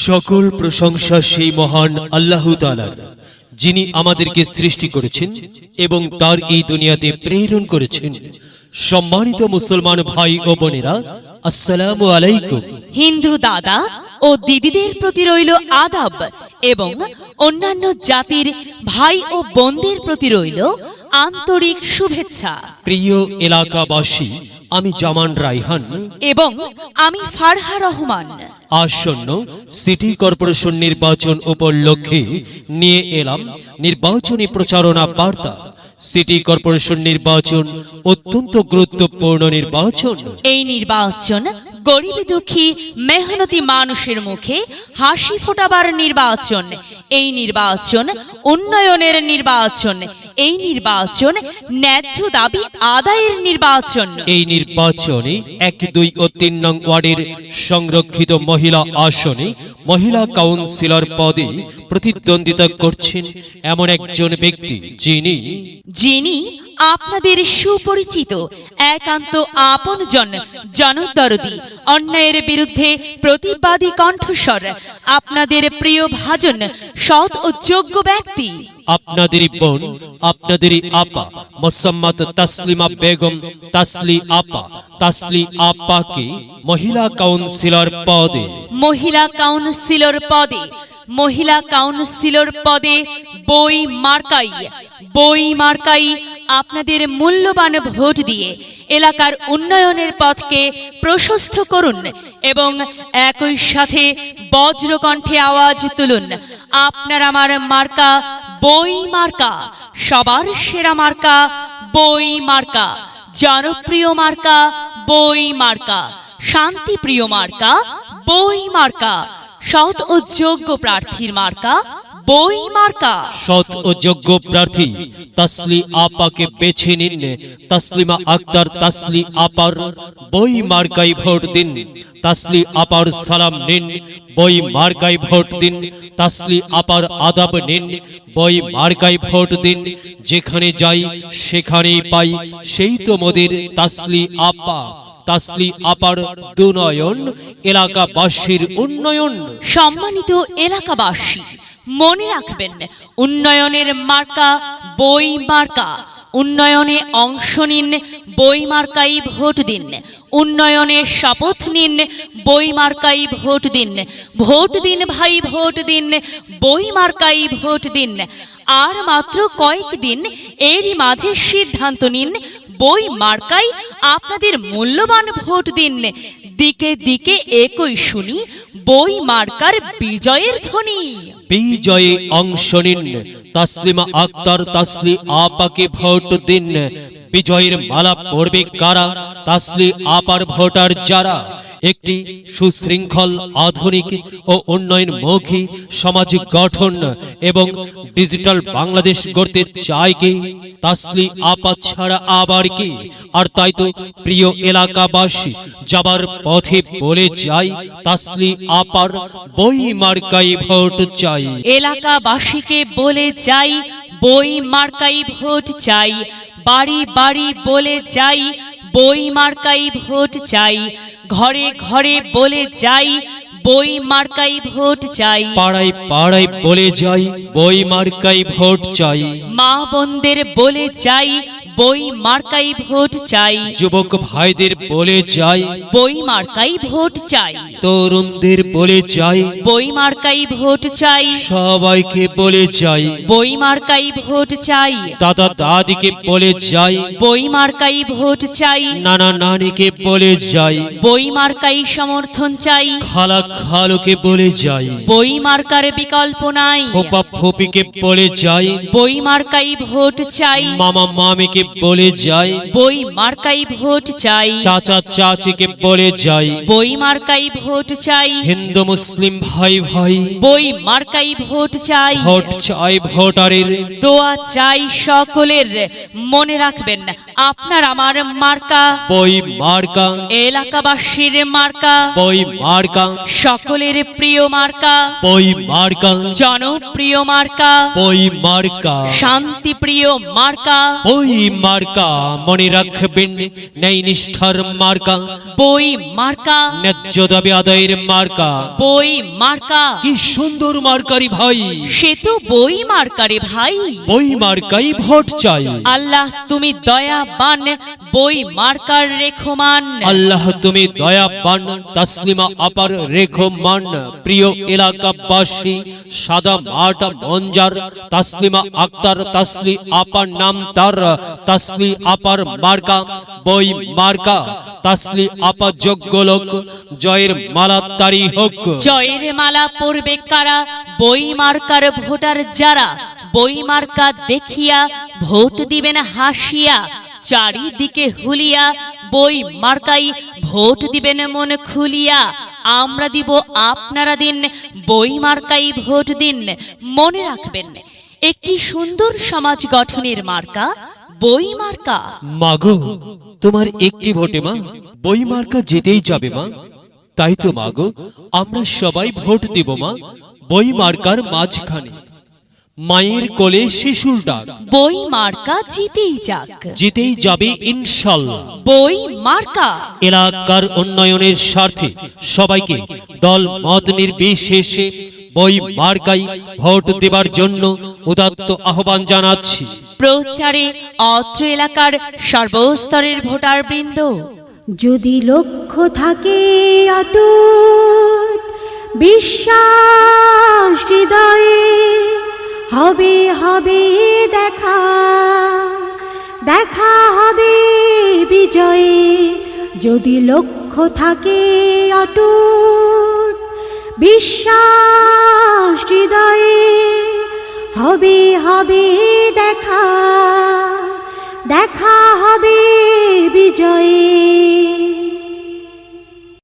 সকল প্রশংসা সেই মহান আল্লাহ তাআলার, যিনি আমাদেরকে সৃষ্টি করেছেন এবং তার এই দুনিয়াতে প্রেরণ করেছেন। সম্মানিত মুসলমান ভাই ও বোনেরা, আসসালামু আলাইকুম। হিন্দু দাদা ও দিদিদের প্রতি রইল আদাব এবং অন্যান্য জাতির ভাই ও বোনদের প্রতি রইল আন্তরিক শুভেচ্ছা। প্রিয় এলাকাবাসী, আমি জামান রায়হান এবং আমি ফারহা রহমান আসন্ন সিটি কর্পোরেশন নির্বাচন উপলক্ষে নিয়ে এলাম নির্বাচনী প্রচারণা বার্তা। সিটি কর্পোরেশন নির্বাচন অত্যন্ত গুরুত্বপূর্ণ নির্বাচন। এই নির্বাচন গরিব দুঃখী মেহনতি মানুষের মুখে হাসি ফোটাবার নির্বাচন। এই নির্বাচন উন্নয়নের নির্বাচন। এই নির্বাচন ন্যায্য দাবি আদায়ের নির্বাচন। এই নির্বাচনে 1, 2 ও 3 নং ওয়ার্ডের সংরক্ষিত মহিলা আসনে মহিলা কাউন্সিলর পদে প্রতিদ্বন্দ্বিতা করছেন এমন একজন ব্যক্তি যিনি আপনাদের সুপরিচিত একান্ত আপনজন, জনদরদি, অন্যায়ের বিরুদ্ধে প্রতিবাদী কণ্ঠস্বর, আপনাদের প্রিয় ভাজন, সৎ ও যোগ্য ব্যক্তি, আপনাদেরই বোন, আপনাদেরই আপা মোসাম্মত তাসলিমা বেগম তাসলি আপাকে মহিলা কাউন্সিলর পদে বই মার্কাই আপনাদের মূল্যবান ভোট দিয়ে এলাকার উন্নয়নের পথকে প্রশস্ত করুন এবং একই সাথে বজ্রকণ্ঠে আওয়াজ তুলুন, আপনার আমার মার্কা বই মার্কা, সবার সেরা মার্কা বই মার্কা, জনপ্রিয় মার্কা বই মার্কা, শান্তিপ্রিয় মার্কা বই মার্কা, সৎ ও যোগ্য প্রার্থীর মার্কা বই মার্কা। সৎ ও যোগ্য প্রার্থী তাসলি আপাকে বেছে নিন। তাসলিমা আক্তার তাসলি আপার বই মার্কায় ভোট দিন। তাসলি আপার সালাম নিন, বই মার্কায় ভোট দিন। তাসলি আপার আদাব নিন, বই মার্কায় ভোট দিন। যেখানে যাই সেখানেই পাই সেই তো মোদের তাসলি আপা। তাসলি আপার দুনয়ন, এলাকাবাসীর উন্নয়ন। সম্মানিত এলাকাবাসী, মনে রাখবেন, উন্নয়নের মার্কা বই মার্কা। উন্নয়নে অংশ নিন, বই মার্কাই ভোট দিন। উন্নয়নের শপথ নিন, বই মার্কাই ভোট দিন। ভোট দিন ভাই, ভোট দিন, বই মার্কাই ভোট দিন। আর মাত্র কয়েকদিন, এরই মাঝে সিদ্ধান্ত নিন, বই মার্কাই আপনাদের মূল্যবান ভোট দিন। দিকে দিকে একই শুনি বই মার্কার বিজয়ের ধ্বনি। বিজয়ে অংশ নিন, তাসলিমা আক্তার তাসলি আপাকে ভোট দিন। বিজয়ের মালা পড়বে কারা? তাসলি আপার ভোটার যারা একটি সুশৃঙ্খল, আধুনিক ও উন্নয়নমুখী সমাজ গঠন এবং ডিজিটাল বাংলাদেশ গড়তে চায় কে? তাসলি আপা ছাড়া আবার কে? আর তাই তো প্রিয় এলাকাবাসী, যাবার পথে বলে যাই, তাসলি আপার বই মার্কাই ভোট চাই। এলাকাবাসীকে বলে যাই, বই মার্কাই ভোট চাই। বাড়ি বাড়ি বলে যাই, বই মার্কাই ভোট চাই। ঘরে ঘরে বলে যাই, বই মার্কাই ভোট চাই। পাড়ায় পাড়ায় বলে যাই, বই মার্কাই ভোট চাই। মা বোনদের বলে যাই, বই মার্কাই ভোট চাই। যুবক ভাইদের বলে যাই, বই মার্কাই ভোট চাই। তরুণদের বলে যাই, বই মার্কাই ভোট চাই। সবাইকে বলে যাই, বই মার্কাই ভোট চাই। দাদা দাদিকে বলে যাই, বই মার্কাই ভোট চাই। নানা নানিকে বলে যাই, বই মার্কাই সমর্থন চাই। খালা খালুকে বলে যাই, বই মার্কার বিকল্প নাই। ফোপা ফোপিকে বলে যাই, বই মার্কাই ভোট চাই। মামা মামিকে বলে যাই, বই মার্কাই ভোট চাই। চাচা চাচিকে বলে যাই, বই মার্কাই ভোট চাই। হিন্দু মুসলিম ভাই ভাই, বই মার্কাই ভোট চাই। ভোট চাই ভোটারের, দোয়া চাই সকলের। মনে রাখবেন, আপনার আমার মার্কা বই মার্কা, এলাকাবাসীর মার্কা, বই মার্কা, সকলের প্রিয় মার্কা, বই মার্কা, জনপ্রিয় মার্কা, বই মার্কা, শান্তিপ্রিয় মার্কা, বই মার্কা মনে রাখবেন, ন্যায় নিষ্ঠার মার্কা, বই মার্কা, ন্যায্য দাবি আদায়ের মার্কা। বই মার্কা। কি সুন্দর মার্কারি ভাই, সে তো বই মার্কারে ভাই। বই মার্কাই ভোট চাই। আল্লাহ তুমি দয়াবান, বই মার্কার রেখমান। আল্লাহ তুমি দয়াবান, তাসলিমা আপার রেখমান। প্রিয় এলাকাবাসী, সাদা মাঠ মঞ্জার, তাসলিমা আক্তার তাসলি আপার নাম তার। তাসলি আপার মার্কা বই মার্কা, তাসলি আপা যোগ্য লোক, জয়ের মালা তারি হোক। জয়ের মালা পরবে কারা, বই মার্কার ভোটার যারা। বই মার্কা দেখিয়া ভোট দিবেন হাসিয়া, চারিদিকে হুলিয়া বই মার্কাই ভোট দিবেন মন খুলিয়া। আমরা দিব আপনারা দিন, বই মার্কাই ভোট দিন। মনে রাখবেন, একটি সুন্দর সমাজ গঠনের মার্কা বই মার্কা। মাগো, তোমার একটি ভোটে মা বই মার্কা জিতেই যাবে মা। তাই তো মাগো, আমরা সবাই ভোট দিব মা বই মার্কার মাঝখানে। মায়ের কোলে শিশুর ডাক, বই মার্কা জিতেই যাক, জিতেই যাবে ইনশাল্লাহ। বই মার্কা। এলাকার উন্নয়নের স্বার্থে সবাইকে দল মত নির্বিশেষে বই মার্কাই ভোট দেবার জন্য উদাত্ত আহ্বান জানাচ্ছি। প্রচারে অত্র এলাকার সর্বস্তরের ভোটার বৃন্দ। যদি লক্ষ্য থাকে অটুট বিশ্বাস হৃদয়ে, হবে হবে দেখা, দেখা হবে বিজয়ে। যদি লক্ষ্য থাকে অটুট বিশ্বাস হৃদয়ে, হবে হবে দেখা, দেখা হবে বিজয়ে।